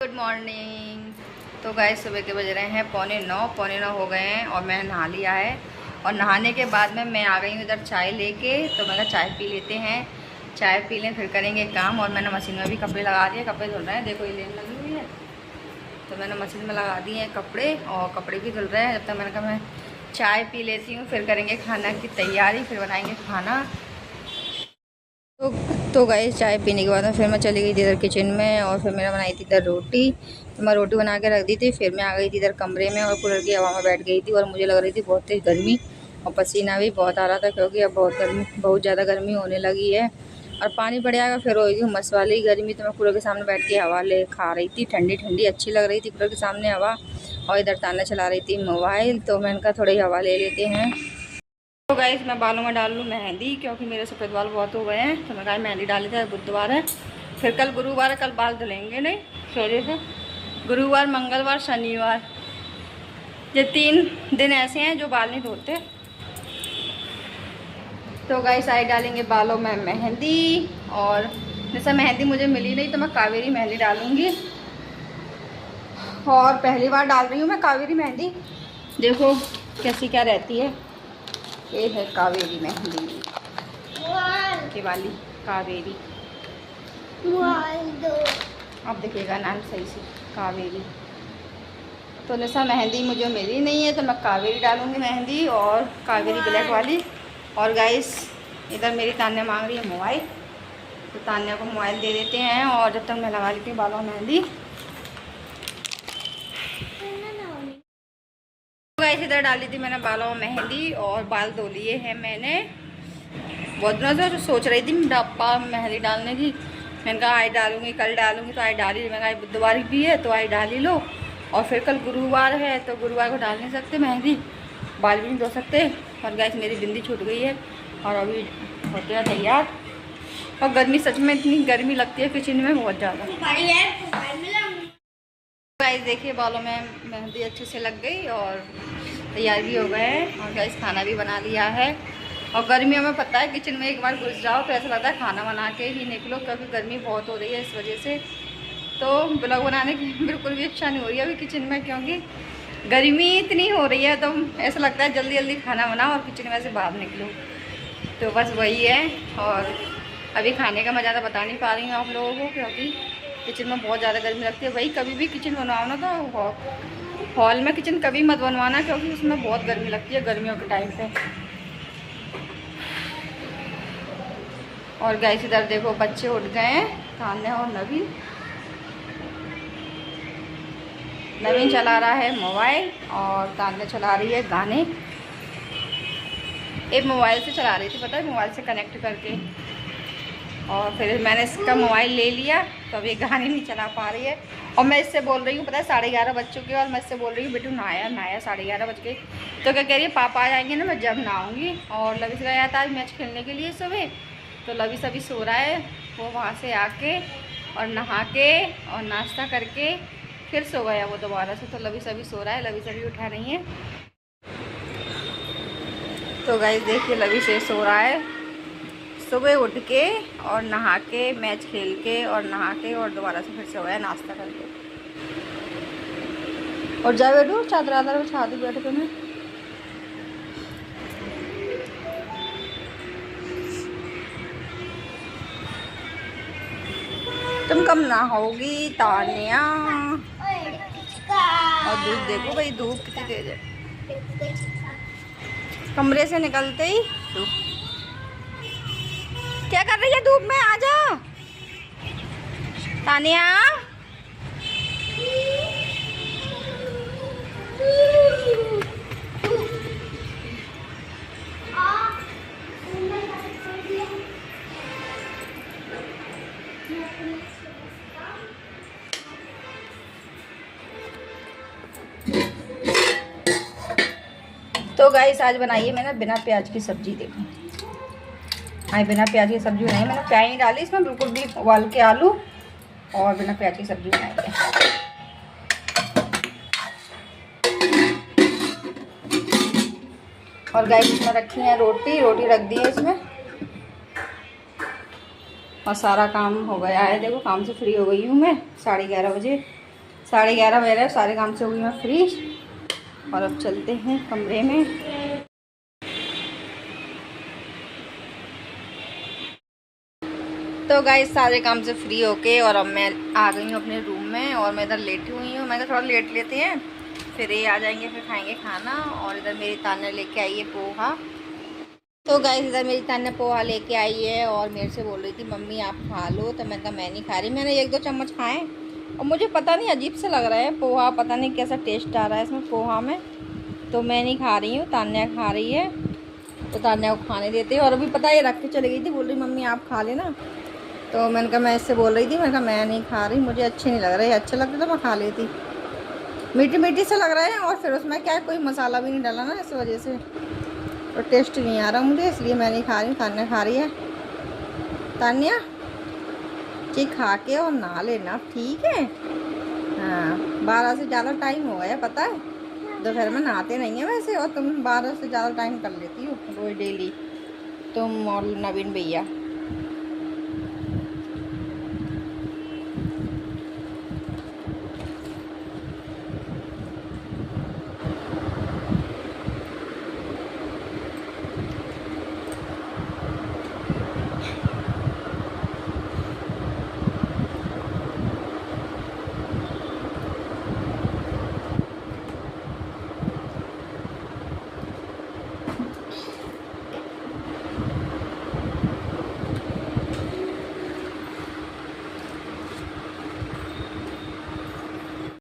Good morning. तो guys सुबह के बज रहे हैं पौने नौ हो गए हैं और मैं नहा लिया है। और नहाने के बाद में मैं आ गई हूँ इधर चाय लेके। तो मैंने चाय पी लेते हैं, चाय पी लें फिर करेंगे काम। और मैंने मशीन में भी कपड़े लगा दिए, कपड़े धुल रहे हैं। देखो ये लेन लगी हुई है तो मैंने मशीन में लगा दिए हैं कपड़े और कपड़े भी धुल रहे हैं। जब तक मैंने कहा मैं चाय पी लेती हूँ, फिर करेंगे खाना की तैयारी, फिर बनाएंगे खाना। तो गाइस चाय पीने के बाद में फिर मैं चली गई थी इधर किचन में और फिर मैंने बनाई थी इधर रोटी। तो मैं रोटी बना के रख दी थी, फिर मैं आ गई थी इधर कमरे में और कूलर की हवा में बैठ गई थी। और मुझे लग रही थी बहुत तेज़ गर्मी और पसीना भी बहुत आ रहा था, क्योंकि अब बहुत ज़्यादा गर्मी होने लगी है। और पानी पड़ जाएगा फिर होगी उमस वाली गर्मी। तो मैं कूलर के सामने बैठ के हवा ले खा रही थी, ठंडी ठंडी अच्छी लग रही थी कूलर के सामने हवा। और इधर ताना चला रही थी मोबाइल, तो मैंने कहा थोड़ी हवा ले लेते हैं। तो गाइस मैं बालों में डाल लूँ मेहंदी, क्योंकि मेरे सफ़ेद बाल बहुत हो गए हैं। तो मैं कहा मेहंदी डाली था, बुधवार है, फिर कल गुरुवार है, कल बाल धुलेंगे नहीं सोरे से। गुरुवार, मंगलवार, शनिवार, ये 3 दिन ऐसे हैं जो बाल नहीं धोते। तो गाइस आई डालेंगे बालों में मेहंदी। और जैसे मेहंदी मुझे मिली नहीं तो मैं कावेरी मेहंदी डालूँगी। और पहली बार डाल रही हूँ मैं कावेरी मेहंदी, देखो कैसी क्या रहती है। ये है कावेरी मेहंदी, ये वाली कावेरी। अब देखिएगा नाम सही से, कावेरी। तो जैसा मेहंदी मुझे मिली नहीं है तो मैं कावेरी डालूंगी मेहंदी, और कावेरी ब्लैक वाली। और गाइस इधर मेरी तान्या मांग रही है मोबाइल, तो तान्या को मोबाइल दे देते हैं। और जब तक मैं लगा लेती हूँ बालों में मेहंदी। गाइस इधर डाली थी मैंने बालों में मेहंदी और बाल धो लिए हैं मैंने। बहुत दिनों से तो सोच रही थी डब्बा मेहंदी डालने की। मैंने कहा आई डालूंगी, कल डालूंगी, तो आई डाली। मैंने कहा बुधवार भी है तो आई डाल ही लो। और फिर कल गुरुवार है तो गुरुवार को डाल नहीं सकते मेहंदी, बाल भी नहीं धो सकते। और गाइस मेरी बिंदी छूट गई है और अभी होते हैं तैयार। और गर्मी, सच में इतनी गर्मी लगती है किचन में बहुत ज़्यादा। गाइस देखिए बालों में मेहंदी अच्छे से लग गई और तैयार भी हो गए हैं। और गाइस खाना भी बना लिया है। और गर्मियों में पता है किचन में एक बार घुस जाओ तो ऐसा लगता है खाना बना के ही निकलो, क्योंकि गर्मी बहुत हो रही है इस वजह से। तो ब्लॉग बनाने की बिल्कुल भी इच्छा नहीं हो रही है अभी किचन में, क्योंकि गर्मी इतनी हो रही है तो ऐसा लगता है जल्दी जल्दी खाना बनाओ और किचन में से बाहर निकलो। तो बस वही है। और अभी खाने का मैं ज़्यादा बता नहीं पा रही हूँ आप लोगों को, क्योंकि किचन में बहुत ज़्यादा गर्मी लगती है। भाई कभी भी किचन बनवाओ ना तो हॉल में किचन कभी मत बनवाना, क्योंकि उसमें बहुत गर्मी लगती है गर्मियों के टाइम पे। और गाइस इधर देखो बच्चे उठ गए हैं, तान्या और नवीन। नवीन चला रहा है मोबाइल और तान्या चला रही है गाने। एक मोबाइल से चला रही थी, पता है, मोबाइल से कनेक्ट करके। और फिर मैंने इसका मोबाइल ले लिया तो अब ये गाने नहीं चला पा रही है। और मैं इससे बोल रही हूँ, पता है 11:30 बज चुके हैं, और मैं इससे बोल रही हूँ बेटू नहाया 11:30 बज गए। तो क्या कह रही है, पापा आ जाएंगे ना मैं जब नहाऊंगी। और लविश गया था आज मैच खेलने के लिए सुबह, तो लविश अभी सो रहा है। वो वहाँ से आके और नहा के और नाश्ता करके फिर सो गया वो दोबारा से। तो लविश अभी सो रहा है, लविश अभी उठा नहीं है। तो गाइस देखिए लविश सो रहा है, सुबह उठ के और नहा के मैच खेल के और नहा के और दोबारा से फिर सो गया नाश्ता करके। और जा बैठो, चादर आदर बिछा दी बैठो तुम्हें। तुम कब नहाओगी तान्या? और धूप देखो भाई, धूप कितनी तेज है, कमरे से निकलते ही धूप। क्या कर रही है धूप में, आजा तान्या। तो गाइस आज बनाई है मैंने बिना प्याज की सब्जी। देखो हाँ, बिना प्याज की सब्जी बनाई मैंने, प्याज नहीं डाली इसमें बिल्कुल भी, उबाल के आलू और बिना प्याज की सब्जी बनाई है। और गाइस इसमें रखी है रोटी, रोटी रख दी है इसमें। और सारा काम हो गया है, देखो काम से फ्री हो गई हूँ मैं 11:30 बजे। 11:30 बज रहे हैं, सारे काम से हो गई मैं फ्री और अब चलते हैं कमरे में। तो गाइस सारे काम से फ्री होके और अब मैं आ गई हूँ अपने रूम में और मैं इधर लेटी हुई हूँ। मैं तो थोड़ा लेट लेते हैं, फिर ये आ जाएंगे, फिर खाएंगे खाना। और इधर मेरी तान्या लेके आई है पोहा। तो गाइस इधर मेरी तान्या पोहा लेके आई है और मेरे से बोल रही थी मम्मी आप खा लो, तो मैंने कहा मैं नहीं खा रही। मैंने 1-2 चम्मच खाए और मुझे पता नहीं अजीब से लग रहा है पोहा, पता नहीं कैसा टेस्ट आ रहा है इसमें पोहा में, तो मैं नहीं खा रही हूँ। तान्या खा रही है तो तान्या को खाने देते हैं। और अभी पता है रख के चली गई थी, बोल रही मम्मी आप खा लेना, तो मैंने कहा मैं इससे बोल रही थी, मैंने कहा मैं नहीं खा रही, मुझे अच्छे नहीं लग रहे, अच्छे लगते तो मैं खा लेती। मीठी मीठी से लग रहा है और फिर उसमें क्या कोई मसाला भी नहीं डाला ना, इस वजह से तो टेस्ट नहीं आ रहा मुझे, इसलिए मैं नहीं खा रही हूँ। तान्या खा रही है। तान्या जी खा के और नहा लेना, ठीक है? हाँ 12 से ज़्यादा टाइम हो गया पता है, दोपहर में नहाते नहीं है वैसे, और तुम 12 से ज़्यादा टाइम कर लेती हो रोज़ डेली, तुम और नवीन भैया।